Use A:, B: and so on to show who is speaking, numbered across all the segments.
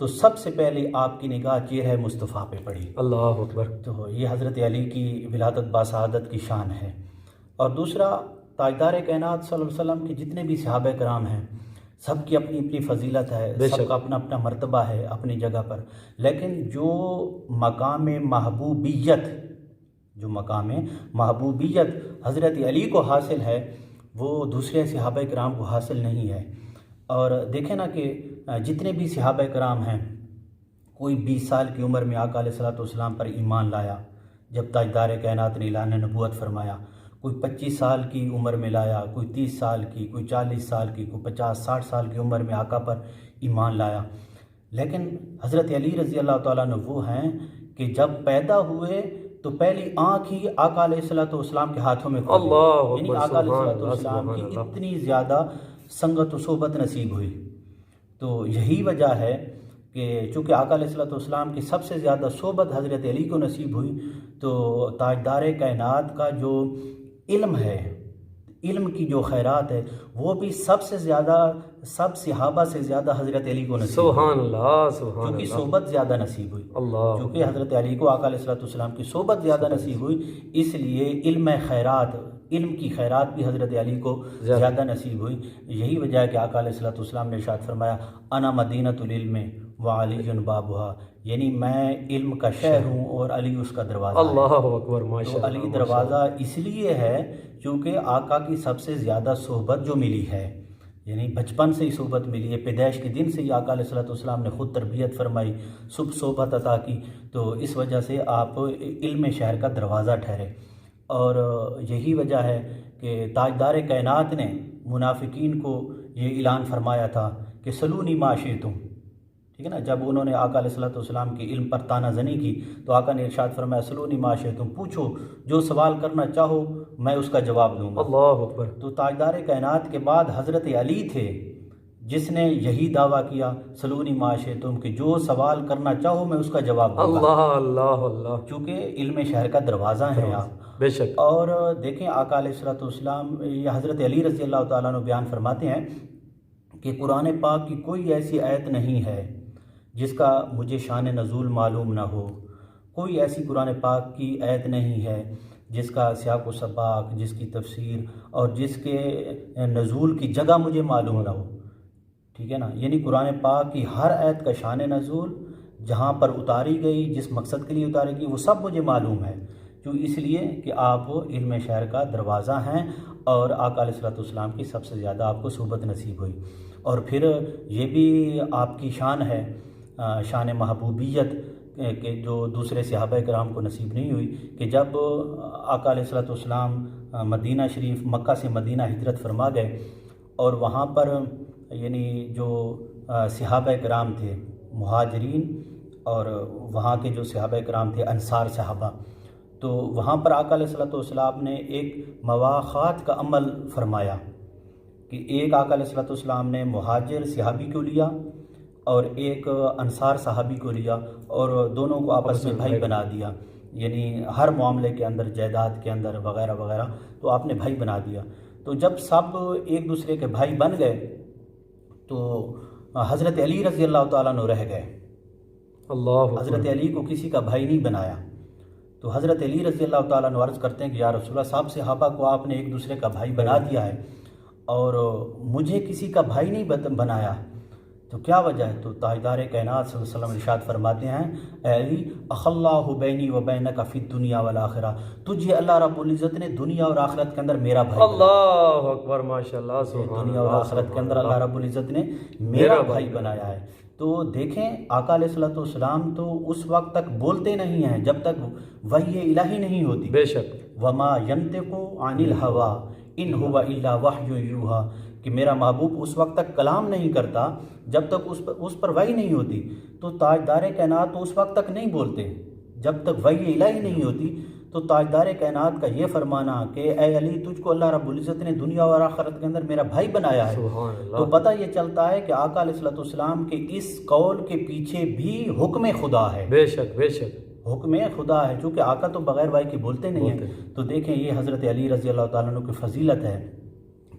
A: تو سب سے پہلے آپ کی نگاہ چہرہ مصطفیٰ پہ پڑی۔
B: اللہ اکبر۔
A: تو یہ حضرت علی کی ولادت باسعادت کی شان ہے۔ اور دوسرا، تاجدار کائنات صلی اللہ علیہ وسلم کے جتنے بھی صحابہ کرام ہیں سب کی اپنی اپنی فضیلت ہے،
B: بے
A: سب
B: شک۔
A: کا اپنا اپنا مرتبہ ہے اپنی جگہ پر، لیکن جو مقام محبوبیت حضرت علی کو حاصل ہے وہ دوسرے صحابہ کرام کو حاصل نہیں ہے۔ اور دیکھیں نا کہ جتنے بھی صحابہ کرام ہیں، کوئی 20 سال کی عمر میں آقا علیہ الصلوۃ والسلام پر ایمان لایا جب تاجدار کائنات نے اعلان نبوت فرمایا، کوئی 25 سال کی عمر میں لایا، کوئی 30 سال کی، کوئی 40 سال کی، کوئی 50-60 سال کی عمر میں آقا پر ایمان لایا۔ لیکن حضرت علی رضی اللہ تعالیٰ عنہ وہ ہیں کہ جب پیدا ہوئے تو پہلی آنکھ ہی آقا علیہ الصلوۃ والسلام کے ہاتھوں میں کھلی،
B: اللہ
A: یعنی
B: اکبر،
A: آقا علیہ
B: سبحان
A: الصلوۃ
B: اللہ،
A: والسلام کی
B: سبحان اللہ۔
A: اتنی زیادہ سنگت و صحبت نصیب ہوئی۔ تو یہی وجہ ہے کہ چونکہ آقا علیہ الصلوۃ والسلام کی سب سے زیادہ صحبت حضرت علی کو نصیب ہوئی، تو تاجدار کائنات کا جو علم ہے، علم کی جو خیرات ہے، وہ بھی سب سے زیادہ، سب صحابہ سے زیادہ حضرت علی کو نصیب ہوئی،
B: سبحان اللہ، سبحان
A: کیونکہ
B: اللہ۔
A: صحبت زیادہ نصیب ہوئی۔
B: اللہ
A: چونکہ حضرت علی کو آقا علیہ الصلوۃ والسلام کی صحبت زیادہ نصیب ہوئی، اس لیے علم کی خیرات بھی حضرت علی کو زیادہ نصیب ہوئی۔ یہی وجہ ہے کہ آقا علیہ الصلوۃ والسلام نے ارشاد فرمایا، انا مدینۃ العلم وعلی بابھا، یعنی میں علم کا شہر ہوں اور علی اس کا دروازہ ہے۔
B: اللہ اکبر، ماشاء
A: تو
B: اللہ۔
A: علی دروازہ اس لیے ہے کیونکہ آقا کی سب سے زیادہ صحبت جو ملی ہے، یعنی بچپن سے ہی صحبت ملی ہے، پیدائش کے دن سے ہی آقا علیہ الصلوۃ والسلام نے خود تربیت فرمائی، صحبت عطا کی، تو اس وجہ سے آپ علم شہر کا دروازہ ٹھہرے۔ اور یہی وجہ ہے کہ تاجدار کائنات نے منافقین کو یہ اعلان فرمایا تھا کہ سلونی ما شئتم، ٹھیک ہے نا، جب انہوں نے آقا علیہ الصلوۃ والسلام کے علم پر تانہ زنی کی تو آقا نے ارشاد فرمایا سلونی ما شئتم، پوچھو جو سوال کرنا چاہو میں اس کا جواب دوں گا۔
B: اللہ اکبر۔
A: تو تاجدار کائنات کے بعد حضرت علی تھے جس نے یہی دعویٰ کیا سلونی ما شئتم، کہ جو سوال کرنا چاہو میں اس کا جواب دوں گا،
B: اللہ اللہ اللہ،
A: چونکہ علم شہر کا دروازہ ہیں آپ۔
B: بے شک۔
A: اور دیکھیں آقا علیہ الصلوۃ والسلام یا حضرت علی رضی اللہ تعالیٰ عنہ بیان فرماتے ہیں کہ قرآن پاک کی کوئی ایسی آیت نہیں ہے جس کا مجھے شان نزول معلوم نہ ہو، کوئی ایسی قرآن پاک کی آیت نہیں ہے جس کا سیاق و سباق، جس کی تفسیر اور جس کے نزول کی جگہ مجھے معلوم نہ ہو، ٹھیک ہے نا، یعنی قرآن پاک کی ہر آیت کا شان نزول، جہاں پر اتاری گئی، جس مقصد کے لیے اتاری گئی، وہ سب مجھے معلوم ہے، جو اس لیے کہ آپ علم شہر کا دروازہ ہیں اور آقا علیہ الصلوۃ والسلام کی سب سے زیادہ آپ کو صحبت نصیب ہوئی۔ اور پھر یہ بھی آپ کی شان ہے، شان محبوبیت، کہ جو دوسرے صحابہ کرام کو نصیب نہیں ہوئی، کہ جب آقا علیہ الصلوۃ والسلام مدینہ شریف، مکہ سے مدینہ ہجرت فرما گئے، اور وہاں پر یعنی جو صحابہ کرام تھے مہاجرین، اور وہاں کے جو صحابہ کرام تھے انصار صحابہ، تو وہاں پر آقا علیہ الصلوۃ والسلام نے ایک مواخات کا عمل فرمایا کہ ایک آقا علیہ الصلوۃ والسلام نے مہاجر صحابی کو لیا اور ایک انصار صحابی کو لیا، اور دونوں کو آپس میں بھائی بنا دیا، یعنی ہر معاملے کے اندر، جائیداد کے اندر وغیرہ وغیرہ، تو آپ نے بھائی بنا دیا۔ تو جب سب ایک دوسرے کے بھائی بن گئے تو حضرت علی رضی اللہ تعالیٰ عنہ رہ گئے،
B: اللہ اکبر۔
A: حضرت علی کو کسی کا بھائی نہیں بنایا۔ تو حضرت علی رضی اللہ تعالیٰ عنہ عرض کرتے ہیں کہ یا رسول اللہ، صاحب صحابہ کو آپ نے ایک دوسرے کا بھائی بنا دیا ہے اور مجھے کسی کا بھائی نہیں بنایا، تو کیا وجہ ہے؟ تو تاجدار کائنات صلی اللہ علیہ وسلم ارشاد فرماتے ہیں، اے علی اخ اللہ بینی و بینک فی الدنیا والآخرہ، تجھے اللہ رب العزت نے دنیا اور آخرت کے اندر میرا بھائی بنایا۔
B: اللہ اکبر، ماشاء اللہ، سبحان
A: دنیا اور
B: اللہ،
A: آخرت کے اندر
B: سبحان
A: اللہ رب العزت نے میرا بھائی بنایا ہے۔ تو دیکھیں آقا علیہ الصلوۃ والسلام تو اس وقت تک بولتے نہیں ہیں جب تک وحی الہی نہیں ہوتی،
B: بے شک۔
C: وما ينطق عن الهوى ان هو الا وحی یوحى، کہ میرا محبوب اس وقت تک کلام نہیں کرتا جب تک اس پر وحی نہیں ہوتی۔ تو تاجدار کائنات تو اس وقت تک نہیں بولتے جب تک وحی الہی نہیں ہوتی۔ تو تاجدار کائنات کا یہ فرمانا کہ اے علی تجھ کو اللہ رب العزت نے دنیا اور آخرت کے اندر میرا بھائی بنایا ہے،
B: سبحان اللہ۔
C: تو پتہ یہ چلتا ہے کہ آقا علیہ الصلوۃ والسلام کے اس قول کے پیچھے بھی حکم خدا ہے،
B: بے شک بے شک،
C: حکم خدا ہے، چونکہ آقا تو بغیر وحی کے بولتے نہیں ہیں۔ تو دیکھیں یہ حضرت علی رضی اللہ تعالیٰ عنہ کی فضیلت ہے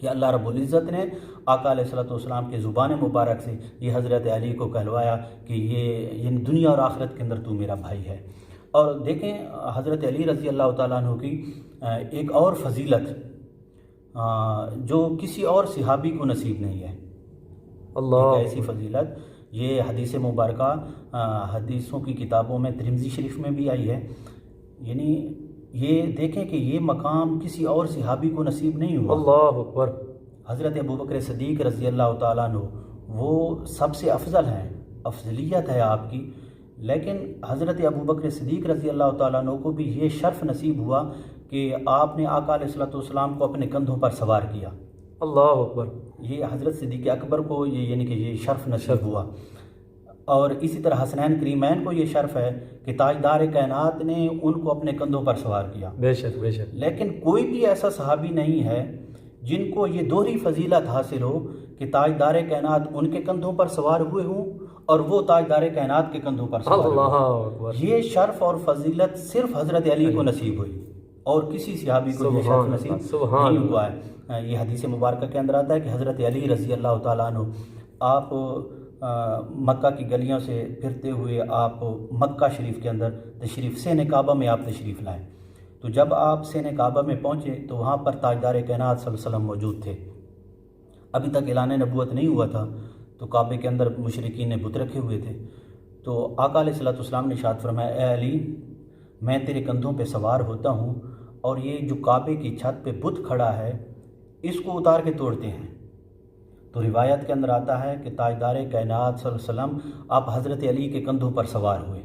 A: کہ اللہ رب العزت نے آقا علیہ الصلوۃ والسلام کے زبان مبارک سے یہ حضرت علی کو کہلوایا کہ یہ دنیا اور آخرت کے اندر تو میرا بھائی ہے۔ اور دیکھیں حضرت علی رضی اللہ تعالیٰ عنہ کی ایک اور فضیلت جو کسی اور صحابی کو نصیب نہیں ہے،
B: اللہ
A: ایک ایسی فضیلت یہ حدیث مبارکہ حدیثوں کی کتابوں میں ترمذی شریف میں بھی آئی ہے، یعنی یہ دیکھیں کہ یہ مقام کسی اور صحابی کو نصیب نہیں ہوا۔
B: اللہ اکبر۔
A: حضرت ابوبکر صدیق رضی اللہ تعالیٰ عنہ وہ سب سے افضل ہیں، افضلیت ہے آپ کی، لیکن حضرت ابوبکر صدیق رضی اللہ تعالیٰ عنہ کو بھی یہ شرف نصیب ہوا کہ آپ نے آقا علیہ الصلوۃ والسلام کو اپنے کندھوں پر سوار کیا۔
B: اللہ اکبر۔
A: یہ حضرت صدیق اکبر کو یعنی کہ یہ شرف نصیب ہوا، اور اسی طرح حسنین کریمین کو یہ شرف ہے کہ تاجدار کائنات نے ان کو اپنے کندھوں پر سوار کیا۔
B: بے شک بے شک۔
A: لیکن کوئی بھی ایسا صحابی نہیں ہے جن کو یہ دوہری فضیلت حاصل ہو کہ تاجدار کائنات ان کے کندھوں پر سوار ہوئے ہوں اور وہ تاجدار کائنات کے کندھوں پر سوار ہوئے
B: اللہ
A: ہوں۔
B: اکبر۔
A: یہ شرف اور فضیلت صرف حضرت علی کو نصیب ہوئی اور کسی صحابی کو یہ شرف نصیب
B: سبحان
A: نہیں ہوا ہے۔ یہ حدیث مبارکہ کے اندر آتا ہے کہ حضرت علی رضی اللہ تعالیٰ عنہ آپ مکہ کی گلیوں سے پھرتے ہوئے آپ مکہ شریف کے اندر تشریف سین کعبہ میں آپ تشریف لائیں، تو جب آپ سین کعبہ میں پہنچے تو وہاں پر تاجدار کائنات صلی اللہ علیہ وسلم موجود تھے۔ ابھی تک اعلان نبوت نہیں ہوا تھا، تو کعبے کے اندر مشرکین نے بت رکھے ہوئے تھے، تو آقا علیہ الصلوۃ والسلام نے ارشاد فرمایا، اے علی میں تیرے کندھوں پہ سوار ہوتا ہوں اور یہ جو کعبے کی چھت پہ بت کھڑا ہے اس کو اتار کے توڑتے ہیں۔ تو روایت کے اندر آتا ہے کہ تاجدار کائنات صلی اللہ علیہ وسلم آپ حضرت علی کے کندھوں پر سوار ہوئے،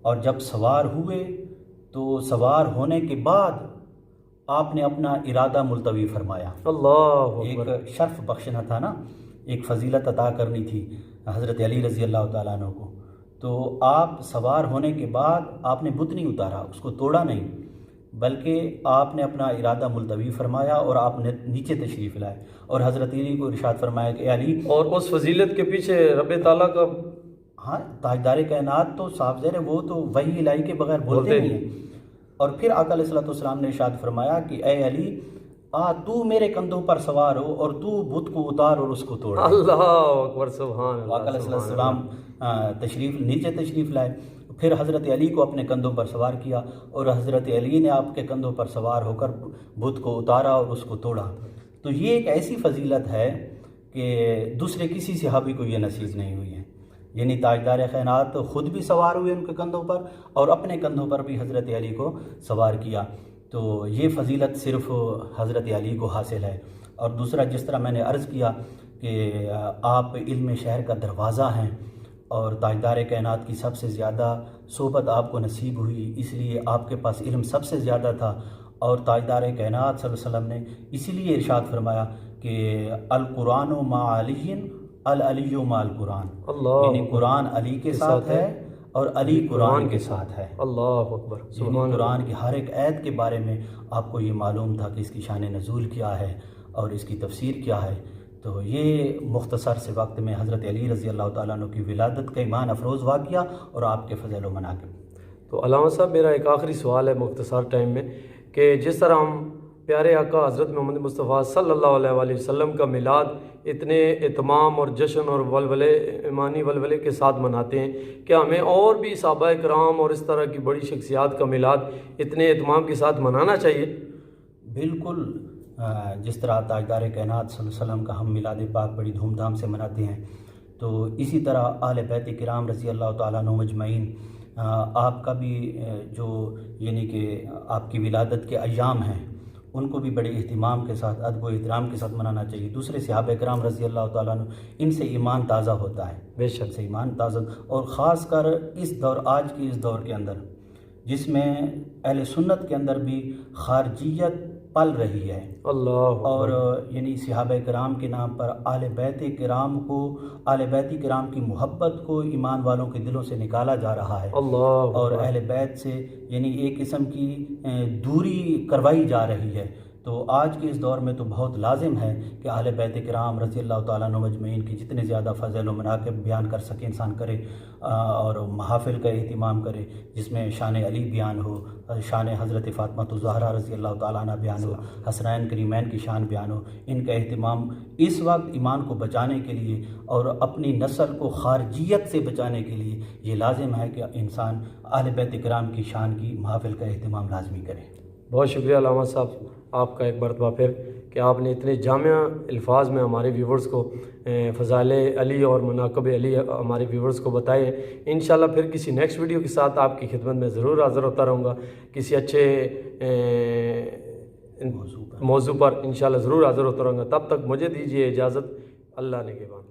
A: اور جب سوار ہوئے تو سوار ہونے کے بعد آپ نے اپنا ارادہ ملتوی فرمایا۔
B: اللہ
A: ایک
B: اکبر۔
A: شرف بخشنا تھا نا، ایک فضیلت عطا کرنی تھی حضرت علی رضی اللہ تعالیٰ عنہ کو، تو آپ سوار ہونے کے بعد آپ نے بت نہیں اتارا، اس کو توڑا نہیں، بلکہ آپ نے اپنا ارادہ ملتوی فرمایا اور آپ نے نیچے تشریف لائے اور حضرت علی کو ارشاد فرمایا کہ اے علی،
B: اور اس فضیلت کے پیچھے رب تعالیٰ کا
A: ہاں تاجدار کائنات تو صاف ظاہر ہے وہ تو وحی الہی کے بغیر بولتے نہیں ہیں۔ اور پھر آقا علیہ الصلوۃ والسلام نے ارشاد فرمایا کہ اے علی تو میرے کندھوں پر سوار ہو اور تو بت کو اتار اور اس کو توڑ۔
B: اللہ اکبر، سبحان
A: آقا علیہ
B: اللہ۔
A: السلام تشریف نیچے تشریف لائے، پھر حضرت علی کو اپنے کندھوں پر سوار کیا اور حضرت علی نے آپ کے کندھوں پر سوار ہو کر بت کو اتارا اور اس کو توڑا۔ تو یہ ایک ایسی فضیلت ہے کہ دوسرے کسی صحابی کو یہ نصیب نہیں ہوئی ہے، یعنی تاجدار کائنات خود بھی سوار ہوئے ان کے کندھوں پر اور اپنے کندھوں پر بھی حضرت علی کو سوار کیا۔ تو یہ فضیلت صرف حضرت علی کو حاصل ہے۔ اور دوسرا، جس طرح میں نے عرض کیا کہ آپ علم شہر کا دروازہ ہیں اور تاجدار کائنات کی سب سے زیادہ صحبت آپ کو نصیب ہوئی، اس لیے آپ کے پاس علم سب سے زیادہ تھا، اور تاجدار کائنات صلی اللہ علیہ وسلم نے اسی لیے ارشاد فرمایا کہ القرآن مع علی العلی مع القرآن،
B: اللہ
A: یعنی قرآن علی کے ساتھ ہے اور علی قرآن کے ساتھ ہے۔
B: اللہ اکبر،
A: یعنی
B: سبحان
A: قرآن کی ہر ایک آیت کے بارے میں آپ کو یہ معلوم تھا کہ اس کی شان نزول کیا ہے اور اس کی تفسیر کیا ہے۔ تو یہ مختصر سے وقت میں حضرت علی رضی اللہ تعالیٰ عنہ کی ولادت کا ایمان افروز واقعہ اور آپ کے فضل و مناقب۔
B: تو علامہ صاحب، میرا ایک آخری سوال ہے مختصر ٹائم میں، کہ جس طرح ہم پیارے آقا حضرت محمد مصطفیٰ صلی اللہ علیہ وآلہ وسلم کا میلاد اتنے اہتمام اور جشن اور ولولے، ایمانی ولولے کے ساتھ مناتے ہیں، کیا ہمیں اور بھی صحابہ کرام اور اس طرح کی بڑی شخصیات کا میلاد اتنے اہتمام کے ساتھ منانا چاہیے؟
A: بالکل، جس طرح تاجدار کائنات صلی اللہ علیہ وسلم کا ہم میلاد پاک بڑی دھوم دھام سے مناتے ہیں، تو اسی طرح اہل بیت کرام رضی اللہ تعالیٰ عنہم اجمعین آپ کا بھی جو یعنی کہ آپ کی ولادت کے ایام ہیں ان کو بھی بڑے اہتمام کے ساتھ، ادب و احترام کے ساتھ منانا چاہیے۔ دوسرے صحابہ کرام رضی اللہ تعالیٰ عنہ، ان سے ایمان تازہ ہوتا ہے،
B: بے شک
A: سے ایمان تازہ، اور خاص کر اس دور، آج کی اس دور کے اندر جس میں اہل سنت کے اندر بھی خارجیت پل رہی ہے،
B: اللہ
A: اور یعنی صحابہ کرام کے نام پر اہل بیت کرام کو، اہل بیت کرام کی محبت کو ایمان والوں کے دلوں سے نکالا جا رہا ہے،
B: اللہ
A: اور اہل بیت سے یعنی ایک قسم کی دوری کروائی جا رہی ہے،
C: تو آج کے اس دور میں تو بہت لازم ہے کہ اہل بیت کرام رضی اللہ تعالیٰ عنہ مجمعین کی جتنے زیادہ فضل و مناقب بیان کر سکے انسان کرے، اور محافل کا اہتمام کرے جس میں شان علی بیان ہو، شان حضرت فاطمہ الزہرا رضی اللہ تعالیٰ عنہ بیان ہو، حسنین کریمین کی شان بیان ہو۔ ان کا اہتمام اس وقت ایمان کو بچانے کے لیے اور اپنی نسل کو خارجیت سے بچانے کے لیے یہ لازم ہے کہ انسان اہل بیت کرام کی شان کی محافل کا اہتمام لازمی کرے۔
B: بہت شکریہ علامہ صاحب آپ کا ایک مرتبہ پھر کہ آپ نے اتنے جامع الفاظ میں ہمارے ویورز کو فضائل علی اور مناقب علی ہمارے ویورز کو بتائے ہیں۔ انشاءاللہ پھر کسی نیکسٹ ویڈیو کے ساتھ آپ کی خدمت میں ضرور حاضر ہوتا رہوں گا، کسی اچھے موضوع پر انشاءاللہ ضرور حاضر ہوتا رہوں گا۔ تب تک مجھے دیجیے اجازت، اللہ نگہبان۔